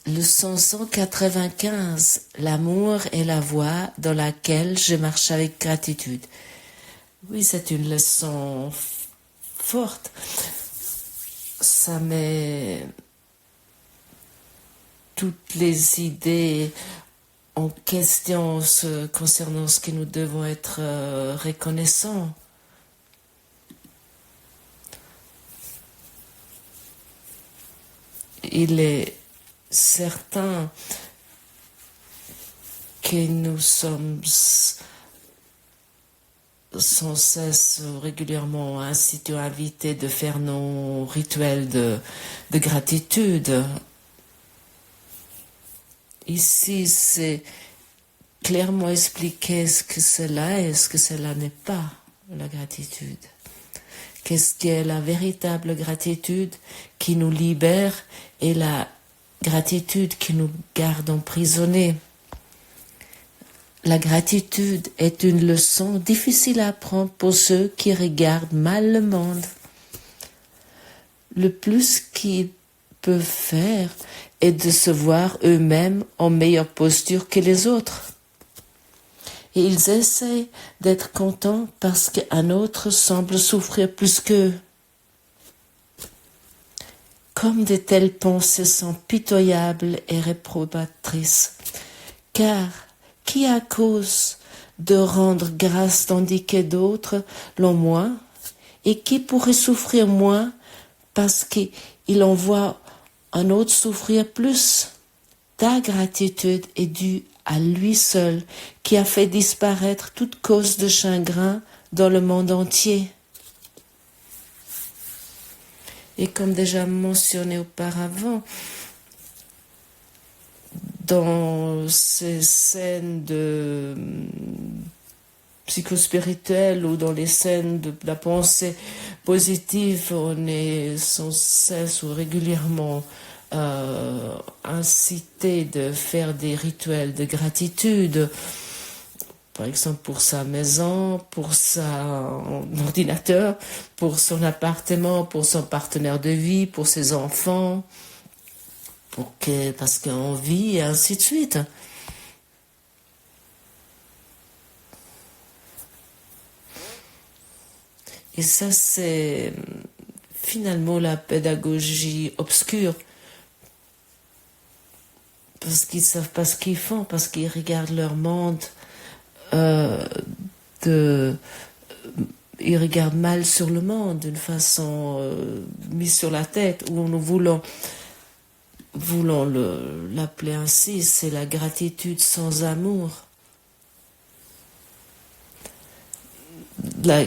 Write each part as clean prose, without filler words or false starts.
Leçon 195. L'amour est la voie dans laquelle je marche avec gratitude. Oui, c'est une leçon forte. Ça met toutes les idées en question concernant ce que nous devons être reconnaissants. Il est certain que nous sommes sans cesse régulièrement incités, invités de faire nos rituels de gratitude. Ici, c'est clairement expliqué ce que cela est et ce que cela n'est pas, la gratitude. Qu'est-ce qu'est la véritable gratitude qui nous libère et la gratitude qui nous garde emprisonnés. La gratitude est une leçon difficile à apprendre pour ceux qui regardent mal le monde. Le plus qu'ils peuvent faire est de se voir eux-mêmes en meilleure posture que les autres. Et ils essaient d'être contents parce qu'un autre semble souffrir plus qu'eux. Comme de telles pensées sont pitoyables et réprobatrices, car qui a cause de rendre grâce tandis que d'autres l'ont moins, et qui pourrait souffrir moins parce qu'il en voit un autre souffrir plus? Ta gratitude est due à lui seul, qui a fait disparaître toute cause de chagrin dans le monde entier. Et comme déjà mentionné auparavant, dans ces scènes de psychospirituelles ou dans les scènes de la pensée positive, on est sans cesse ou régulièrement incité de faire des rituels de gratitude, par exemple pour sa maison, pour son ordinateur, pour son appartement, pour son partenaire de vie, pour ses enfants, parce qu'on vit et ainsi de suite. Et ça, c'est finalement la pédagogie obscure. Parce qu'ils savent pas ce qu'ils font, parce qu'ils regardent leur monde, ils regardent mal sur le monde d'une façon mise sur la tête, où nous voulons l'appeler ainsi, c'est la gratitude sans amour. La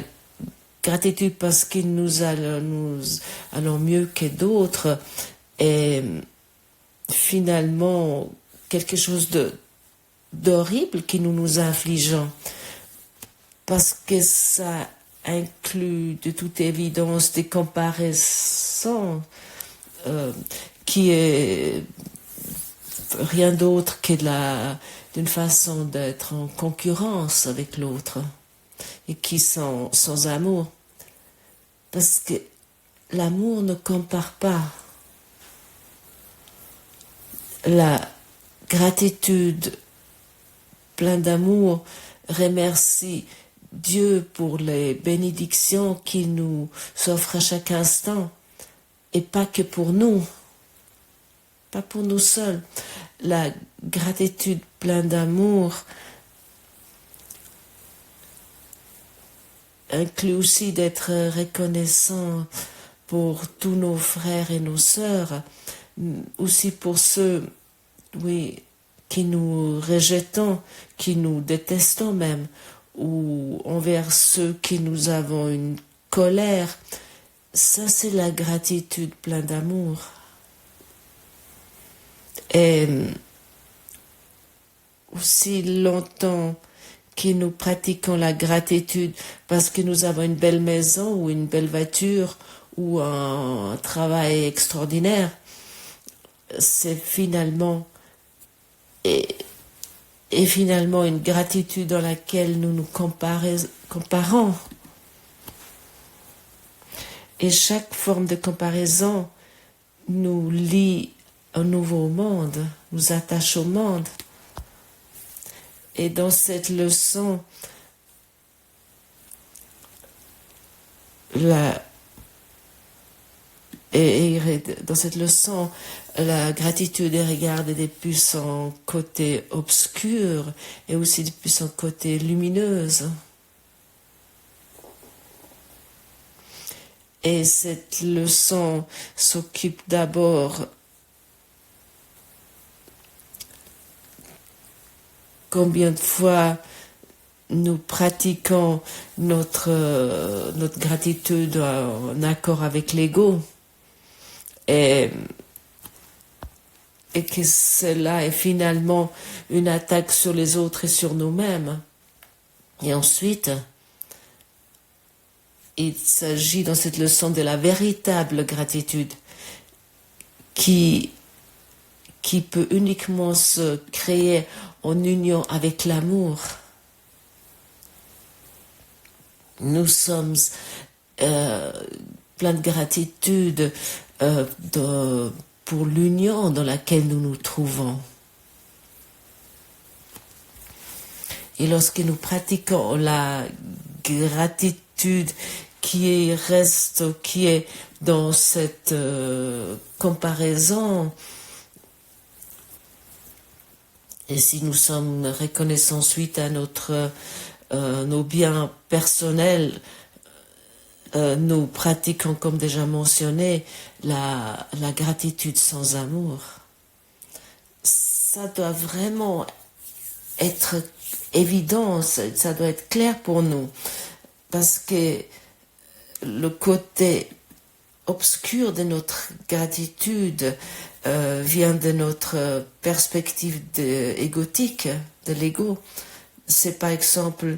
gratitude parce que nous allons mieux que d'autres est finalement quelque chose d'horrible que nous infligeons, parce que ça inclut de toute évidence des comparaisons qui est rien d'autre que d'une façon d'être en concurrence avec l'autre, et qui sont sans amour, parce que l'amour ne compare pas. La gratitude plein d'amour remercie Dieu pour les bénédictions qu'il nous offre à chaque instant, et pas que pour nous, pas pour nous seuls. La gratitude plein d'amour inclut aussi d'être reconnaissant pour tous nos frères et nos sœurs, aussi pour ceux, oui, qui nous rejetons, qui nous détestons même, ou envers ceux qui nous avons une colère. Ça, c'est la gratitude pleine d'amour. Et aussi longtemps que nous pratiquons la gratitude parce que nous avons une belle maison ou une belle voiture ou un travail extraordinaire, c'est finalement et finalement une gratitude dans laquelle nous nous comparons. Et chaque forme de comparaison nous lie un nouveau monde, nous attache au monde. Et dans cette leçon, la gratitude est regardée depuis son côté obscur et aussi depuis son côté lumineuse. Et cette leçon s'occupe d'abord combien de fois nous pratiquons notre gratitude en accord avec l'ego et que cela est finalement une attaque sur les autres et sur nous-mêmes. Et ensuite, il s'agit dans cette leçon de la véritable gratitude qui peut uniquement se créer en union avec l'amour. Nous sommes plein de gratitude pour l'union dans laquelle nous nous trouvons. Et lorsque nous pratiquons la gratitude qui est dans cette comparaison, et si nous sommes reconnaissants suite à nos biens personnels, nous pratiquons, comme déjà mentionné, la gratitude sans amour. Ça doit vraiment être évident, ça doit être clair pour nous, parce que le côté obscur de notre gratitude vient de notre perspective égotique, de l'ego. C'est par exemple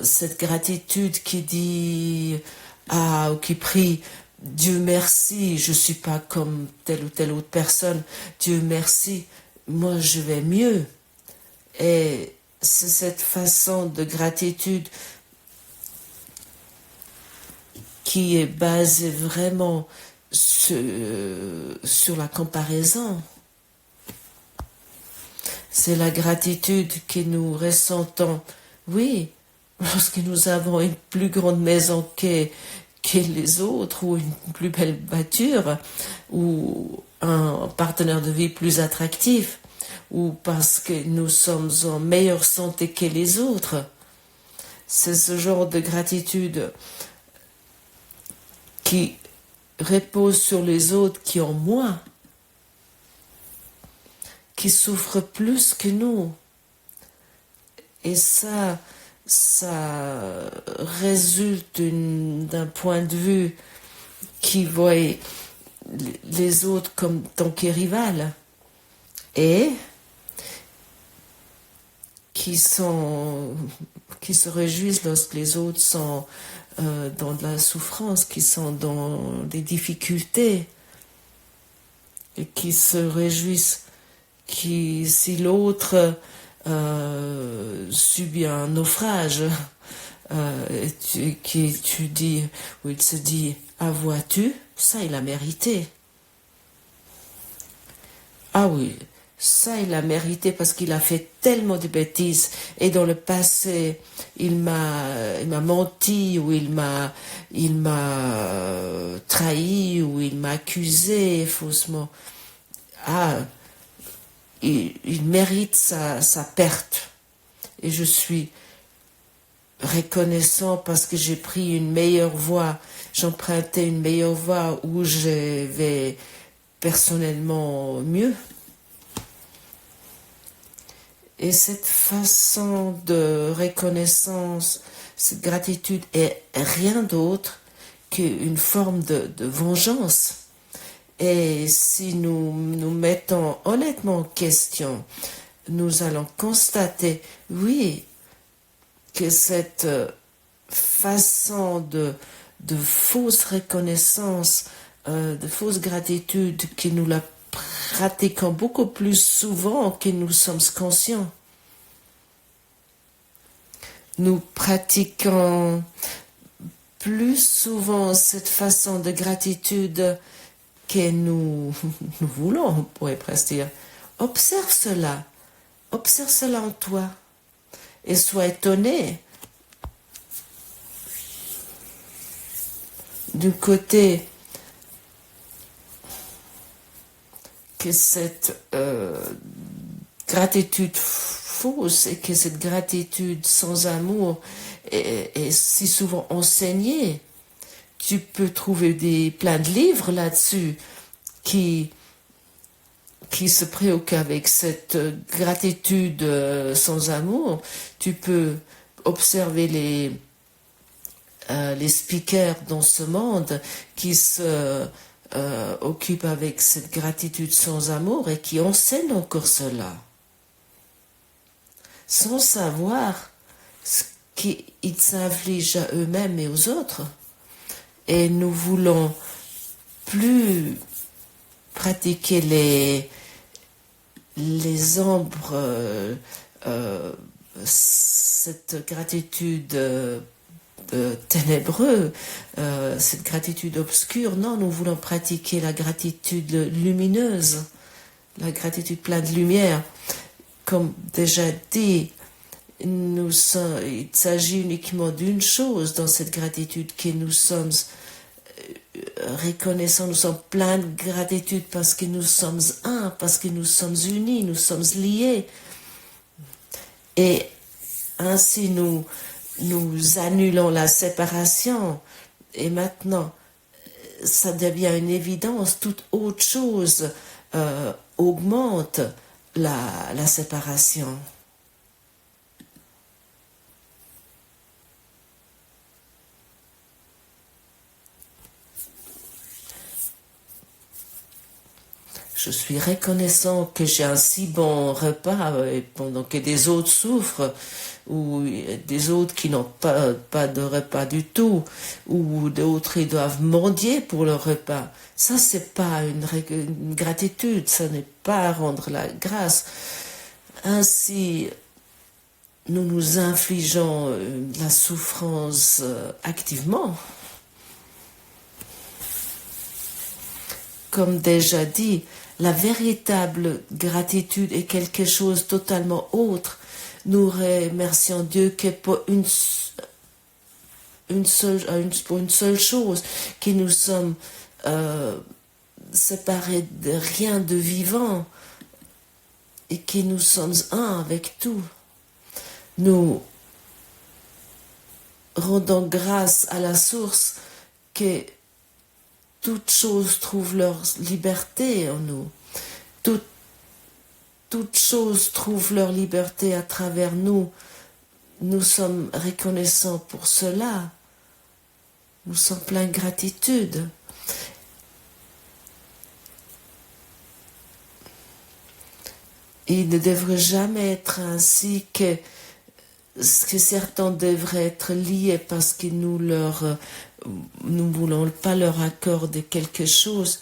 cette gratitude qui dit ou qui prie Dieu merci, je suis pas comme telle ou telle autre personne, Dieu merci, moi je vais mieux. Et c'est cette façon de gratitude qui est basée vraiment sur la comparaison. C'est la gratitude que nous ressentons, oui, lorsque nous avons une plus grande maison que les autres, ou une plus belle voiture, ou un partenaire de vie plus attractif, ou parce que nous sommes en meilleure santé que les autres. C'est ce genre de gratitude qui repose sur les autres qui ont moins, qui souffrent plus que nous. Et ça résulte d'un point de vue qui voit les autres comme tant que rivales et qui se réjouissent lorsque les autres sont dans de la souffrance, qui sont dans des difficultés et qui se réjouissent si l'autre subit un naufrage, tu dis, où il se dit, ah vois-tu, ça il a mérité. Ah oui, ça il a mérité parce qu'il a fait tellement de bêtises et dans le passé il m'a menti ou il m'a trahi ou il m'a accusé faussement. Ah, il mérite sa perte. Et je suis reconnaissant parce que j'ai pris une meilleure voie, j'empruntais une meilleure voie où je vais personnellement mieux. Et cette façon de reconnaissance, cette gratitude est rien d'autre qu'une forme de vengeance. Et si nous nous mettons honnêtement en question, nous allons constater, oui, que cette façon de fausse reconnaissance, de fausse gratitude, que nous la pratiquons beaucoup plus souvent que nous sommes conscients. Nous pratiquons plus souvent cette façon de gratitude que nous voulons, on pourrait presque dire. Observe cela en toi et sois étonné du côté que cette gratitude fausse et que cette gratitude sans amour est si souvent enseignée. Tu peux trouver plein de livres là-dessus qui se préoccupent avec cette gratitude sans amour. Tu peux observer les speakers dans ce monde qui se occupent avec cette gratitude sans amour et qui enseignent encore cela, sans savoir ce qu'ils s'infligent à eux-mêmes et aux autres. Et nous voulons plus pratiquer les ombres, cette gratitude ténébreuse, cette gratitude obscure. Non, nous voulons pratiquer la gratitude lumineuse, la gratitude pleine de lumière. Comme déjà dit, il s'agit uniquement d'une chose dans cette gratitude, que nous sommes reconnaissants, nous sommes pleins de gratitude parce que nous sommes un, parce que nous sommes unis, nous sommes liés. Et ainsi nous annulons la séparation. Et maintenant, ça devient une évidence, toute autre chose augmente la séparation. Je suis reconnaissant que j'ai un si bon repas pendant que des autres souffrent, ou des autres qui n'ont pas de repas du tout, ou d'autres ils doivent mendier pour leur repas. Ça, c'est pas une gratitude, ça n'est pas rendre la grâce. Ainsi, nous nous infligeons la souffrance activement. Comme déjà dit, la véritable gratitude est quelque chose totalement autre. Nous remercions Dieu que pour une seule chose, que nous sommes séparés de rien de vivant et que nous sommes un avec tout. Nous rendons grâce à la source que toutes choses trouvent leur liberté en nous. Toutes choses trouvent leur liberté à travers nous. Nous sommes reconnaissants pour cela. Nous sommes pleins de gratitude. Il ne devrait jamais être ainsi que certains devraient être liés parce que nous ne voulons pas leur accorder quelque chose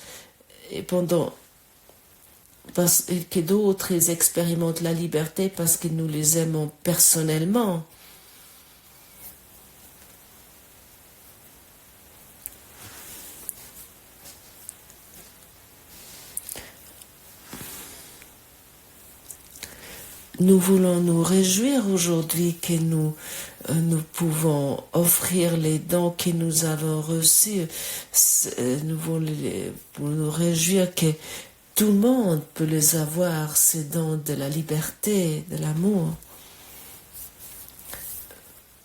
et parce que d'autres ils expérimentent la liberté parce que nous les aimons personnellement. Nous voulons nous réjouir aujourd'hui que nous pouvons offrir les dons que nous avons reçus. Nous voulons pour nous réjouir que tout le monde peut les avoir, ces dons de la liberté, de l'amour.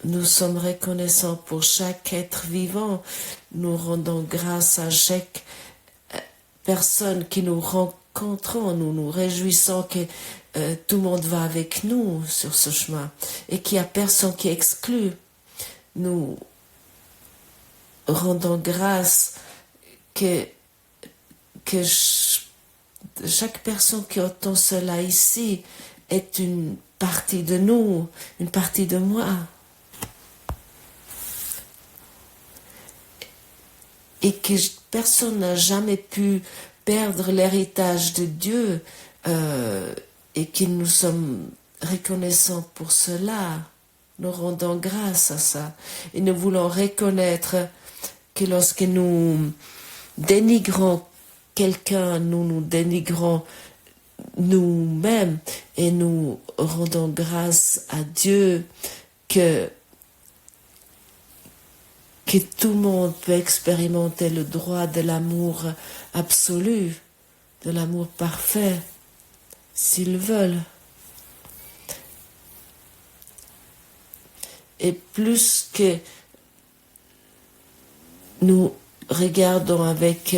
Nous sommes reconnaissants pour chaque être vivant. Nous rendons grâce à chaque personne qui nous rencontrons. Nous nous réjouissons que tout le monde va avec nous sur ce chemin et qu'il n'y a personne qui est exclu. Nous rendons grâce que chaque personne qui entend cela ici est une partie de nous, une partie de moi. Et que personne n'a jamais pu perdre l'héritage de Dieu et que nous sommes reconnaissants pour cela. Nous rendons grâce à ça. Et nous voulons reconnaître que lorsque nous dénigrons quelqu'un, nous nous dénigrons nous-mêmes et nous rendons grâce à Dieu que tout le monde peut expérimenter le droit de l'amour absolu, de l'amour parfait, s'ils veulent. Et plus que nous regardons avec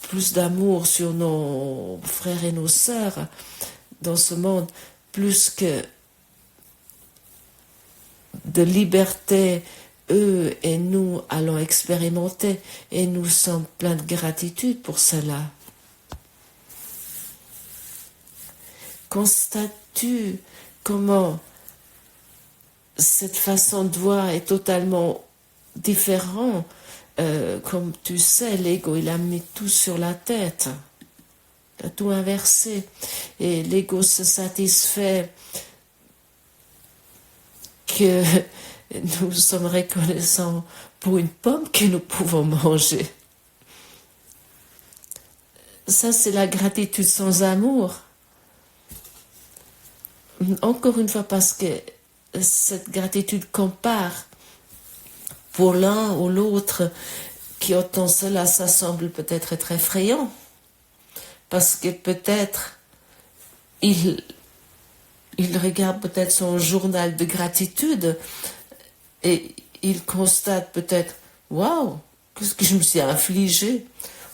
plus d'amour sur nos frères et nos sœurs dans ce monde, plus que de liberté, eux et nous allons expérimenter, et nous sommes pleins de gratitude pour cela. Constates-tu comment cette façon de voir est totalement différente? Comme tu sais, l'ego, il a mis tout sur la tête. Il a tout inversé. Et l'ego se satisfait que nous sommes reconnaissants pour une pomme que nous pouvons manger. Ça, c'est la gratitude sans amour. Encore une fois, parce que cette gratitude compare pour l'un ou l'autre qui entend cela, ça semble peut-être être effrayant. Parce que peut-être il regarde peut-être son journal de gratitude et il constate peut-être, waouh, qu'est-ce que je me suis infligé?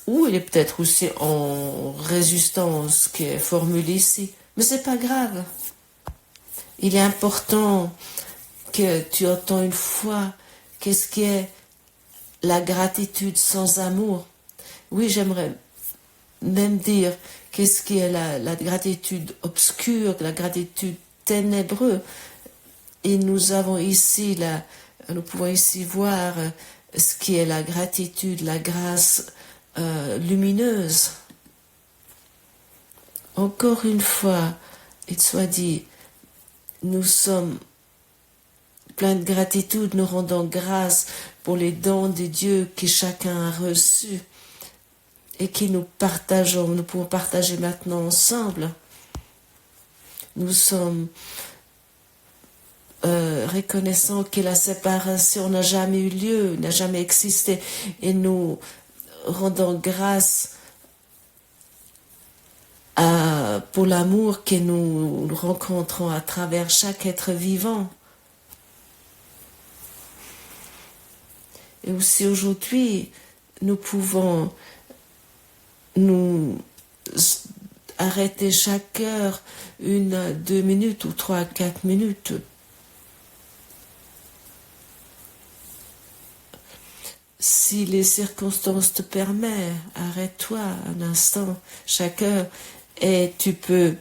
Ou il est peut-être aussi en résistance qui est formulée ici. Mais c'est pas grave. Il est important que tu entends une fois qu'est-ce qui est la gratitude sans amour. Oui, j'aimerais même dire qu'est-ce qui est la gratitude obscure, la gratitude ténébreuse. Et nous avons ici, nous pouvons ici voir ce qui est la gratitude, la grâce lumineuse. Encore une fois, il soit dit, nous sommes pleins de gratitude, nous rendons grâce pour les dons de Dieu que chacun a reçus et que nous pouvons partager maintenant ensemble. Nous sommes reconnaissants que la séparation n'a jamais eu lieu, n'a jamais existé, et nous rendons grâce pour l'amour que nous rencontrons à travers chaque être vivant. Et aussi aujourd'hui, nous pouvons nous arrêter chaque heure 1, 2 minutes ou 3, 4 minutes. Si les circonstances te permettent, arrête-toi un instant, chaque heure, et tu peux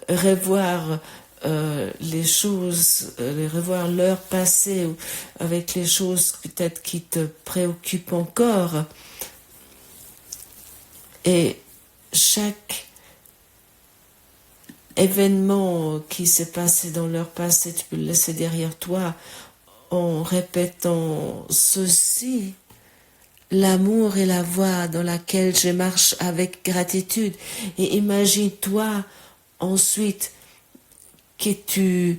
revoir les choses, revoir l'heure passée avec les choses peut-être qui te préoccupent encore. Et chaque événement qui s'est passé dans l'heure passée, tu peux le laisser derrière toi en répétant ceci. L'amour est la voie dans laquelle je marche avec gratitude. Et imagine-toi ensuite que tu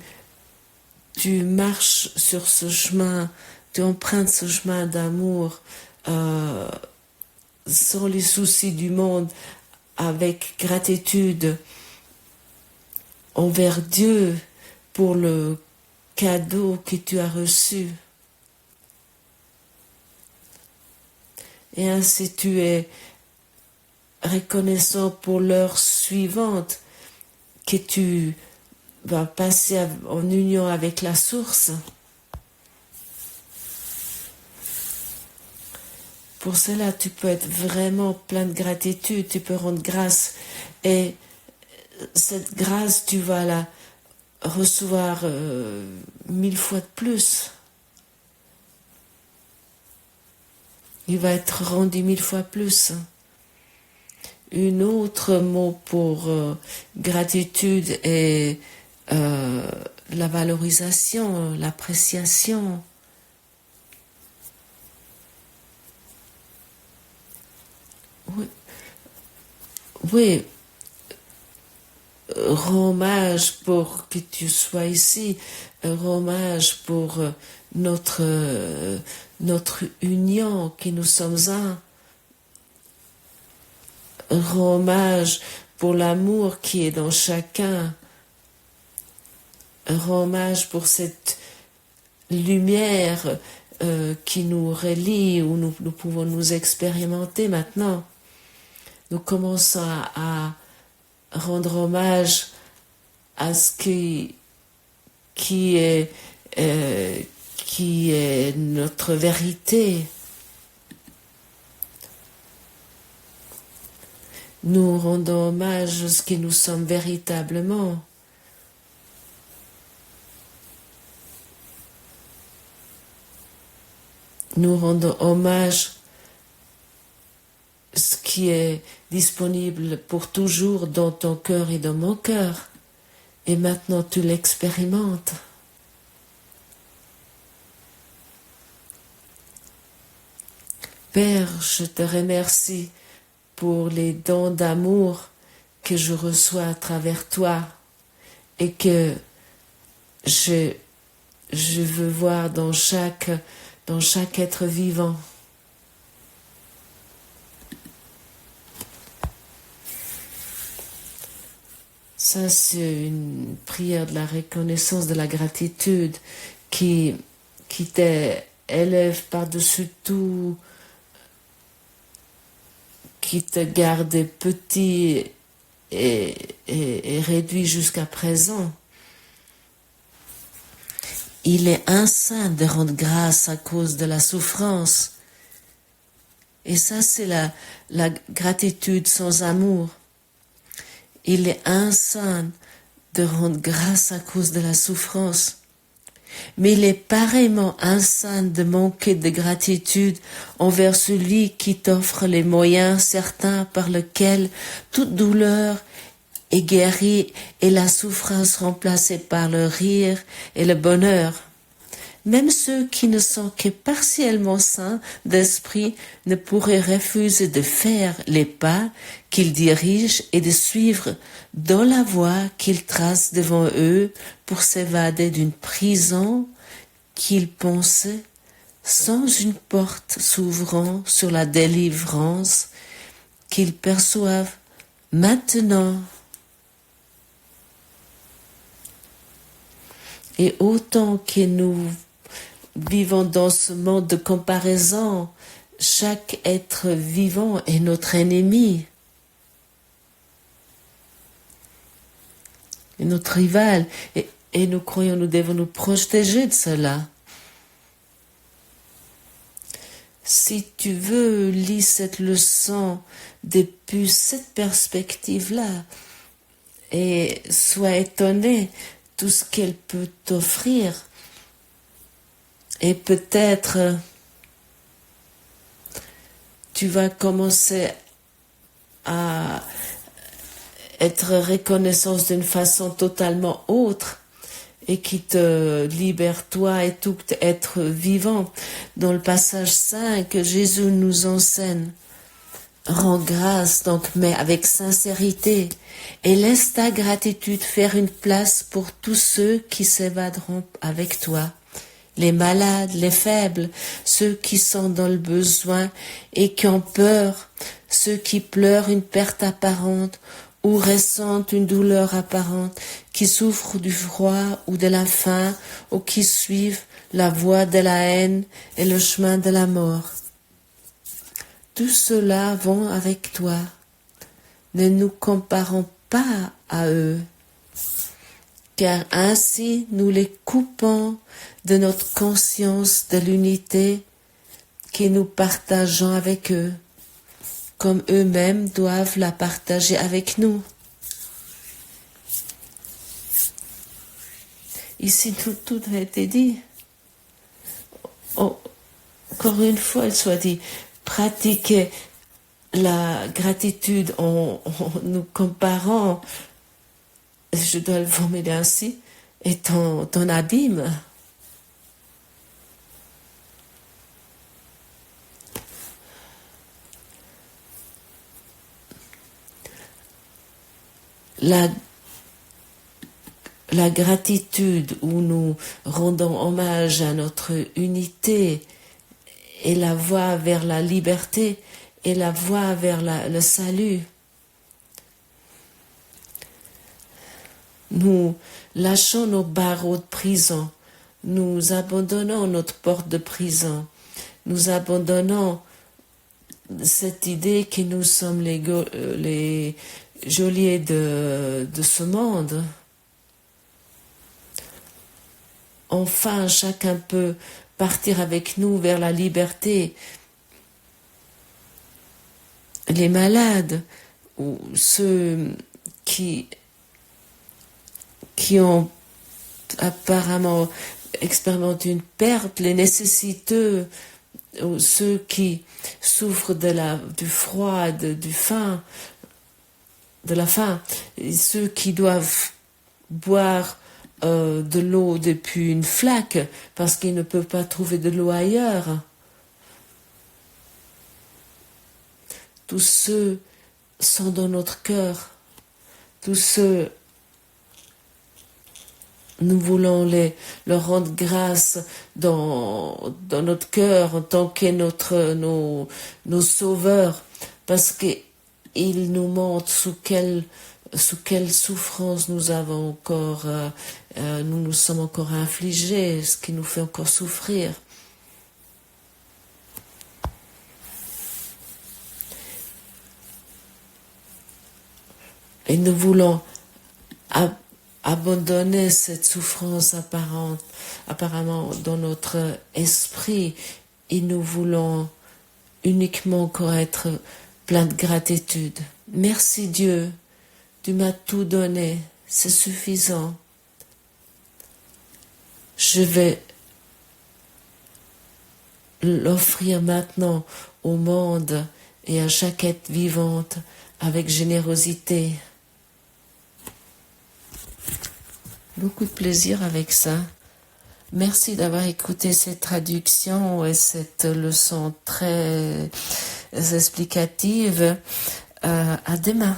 marches sur ce chemin, tu empruntes ce chemin d'amour sans les soucis du monde, avec gratitude envers Dieu pour le cadeau que tu as reçu. Et ainsi tu es reconnaissant pour l'heure suivante que tu vas passer en union avec la source. Pour cela, tu peux être vraiment plein de gratitude, tu peux rendre grâce. Et cette grâce, tu vas la recevoir 1000 fois de plus. Il va être rendu 1000 fois plus. Un autre mot pour gratitude est la valorisation, l'appréciation. Oui, oui, rends hommage pour que tu sois ici, rends hommage pour notre union, que nous sommes un, rends hommage pour l'amour qui est dans chacun, rends hommage pour cette lumière qui nous relie, où nous pouvons nous expérimenter maintenant. Nous commençons à rendre hommage à ce qui est notre vérité. Nous rendons hommage à ce que nous sommes véritablement. Nous rendons hommage à ce qui est disponible pour toujours dans ton cœur et dans mon cœur. Et maintenant tu l'expérimentes. Père, je te remercie pour les dons d'amour que je reçois à travers toi et que je veux voir dans chaque être vivant. Ça, c'est une prière de la reconnaissance, de la gratitude qui t'élève par-dessus tout, qui te garde petit et réduit jusqu'à présent. Il est insain de rendre grâce à cause de la souffrance. Et ça, c'est la gratitude sans amour. Il est insain de rendre grâce à cause de la souffrance. Mais il est pareillement insain de manquer de gratitude envers celui qui t'offre les moyens certains par lesquels toute douleur est guérie et la souffrance remplacée par le rire et le bonheur. Même ceux qui ne sont que partiellement sains d'esprit ne pourraient refuser de faire les pas qu'ils dirigent et de suivre dans la voie qu'ils tracent devant eux pour s'évader d'une prison qu'ils pensaient sans une porte s'ouvrant sur la délivrance qu'ils perçoivent maintenant. Et autant que nous vivons dans ce monde de comparaison, chaque être vivant est notre ennemi, et notre rival, et nous croyons nous devons nous protéger de cela. Si tu veux, lis cette leçon depuis cette perspective-là et sois étonné tout ce qu'elle peut t'offrir. Et peut-être tu vas commencer à être reconnaissance d'une façon totalement autre et qui te libère toi et tout être vivant. Dans le passage 5, Jésus nous enseigne: rends grâce donc, mais avec sincérité, et laisse ta gratitude faire une place pour tous ceux qui s'évaderont avec toi. Les malades, les faibles, ceux qui sont dans le besoin et qui ont peur, ceux qui pleurent une perte apparente ou ressentent une douleur apparente, qui souffrent du froid ou de la faim, ou qui suivent la voie de la haine et le chemin de la mort. Tous ceux-là vont avec toi. Ne nous comparons pas à eux, car ainsi nous les coupons de notre conscience de l'unité que nous partageons avec eux, comme eux-mêmes doivent la partager avec nous. Ici, tout a été dit. Oh, encore une fois, il soit dit, pratiquer la gratitude en nous comparant, je dois le formuler ainsi, est ton abîme. la, la gratitude où nous rendons hommage à notre unité est la voie vers la liberté et la voie vers le salut. Nous lâchons nos barreaux de prison, nous abandonnons notre porte de prison, nous abandonnons cette idée que nous sommes les geôliers de ce monde. Enfin, chacun peut partir avec nous vers la liberté. Les malades ou ceux qui ont apparemment expérimenté une perte, les nécessiteux, ou ceux qui souffrent du froid, de la faim, et ceux qui doivent boire de l'eau depuis une flaque parce qu'ils ne peuvent pas trouver de l'eau ailleurs. Tous ceux sont dans notre cœur. Tous ceux, nous voulons leur rendre grâce dans notre cœur en tant que nos sauveurs, parce qu'ils nous montrent sous quelle souffrance nous avons encore, nous sommes encore infligés, ce qui nous fait encore souffrir. Et nous voulons abandonner cette souffrance apparemment dans notre esprit, et nous voulons uniquement encore être plein de gratitude. Merci Dieu, tu m'as tout donné, c'est suffisant. Je vais l'offrir maintenant au monde et à chaque être vivante avec générosité. Beaucoup de plaisir avec ça. Merci d'avoir écouté cette traduction et cette leçon très explicative. À demain.